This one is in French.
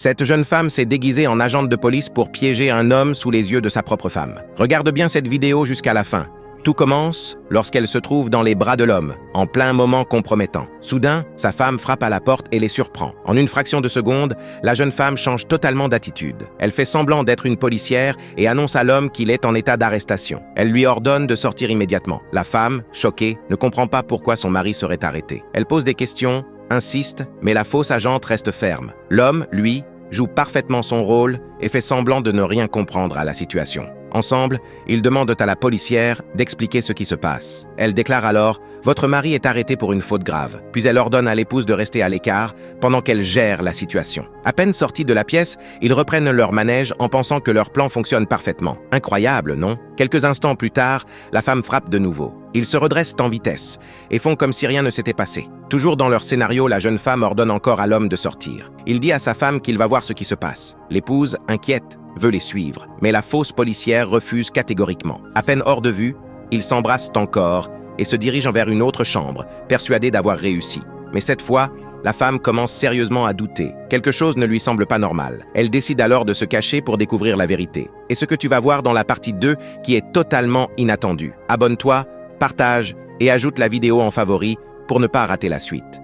Cette jeune femme s'est déguisée en agente de police pour piéger un homme sous les yeux de sa propre femme. Regarde bien cette vidéo jusqu'à la fin. Tout commence lorsqu'elle se trouve dans les bras de l'homme, en plein moment compromettant. Soudain, sa femme frappe à la porte et les surprend. En une fraction de seconde, la jeune femme change totalement d'attitude. Elle fait semblant d'être une policière et annonce à l'homme qu'il est en état d'arrestation. Elle lui ordonne de sortir immédiatement. La femme, choquée, ne comprend pas pourquoi son mari serait arrêté. Elle pose des questions, insiste, mais la fausse agente reste ferme. L'homme, lui, joue parfaitement son rôle et fait semblant de ne rien comprendre à la situation. Ensemble, ils demandent à la policière d'expliquer ce qui se passe. Elle déclare alors « Votre mari est arrêté pour une faute grave ». Puis elle ordonne à l'épouse de rester à l'écart pendant qu'elle gère la situation. À peine sortis de la pièce, ils reprennent leur manège en pensant que leur plan fonctionne parfaitement. Incroyable, non? Quelques instants plus tard, la femme frappe de nouveau. Ils se redressent en vitesse et font comme si rien ne s'était passé. Toujours dans leur scénario, la jeune femme ordonne encore à l'homme de sortir. Il dit à sa femme qu'il va voir ce qui se passe. L'épouse, inquiète, veut les suivre, mais la fausse policière refuse catégoriquement. À peine hors de vue, ils s'embrassent encore et se dirigent vers une autre chambre, persuadés d'avoir réussi. Mais cette fois, la femme commence sérieusement à douter. Quelque chose ne lui semble pas normal. Elle décide alors de se cacher pour découvrir la vérité. Et ce que tu vas voir dans la partie 2 qui est totalement inattendue. Abonne-toi, partage et ajoute la vidéo en favori pour ne pas rater la suite.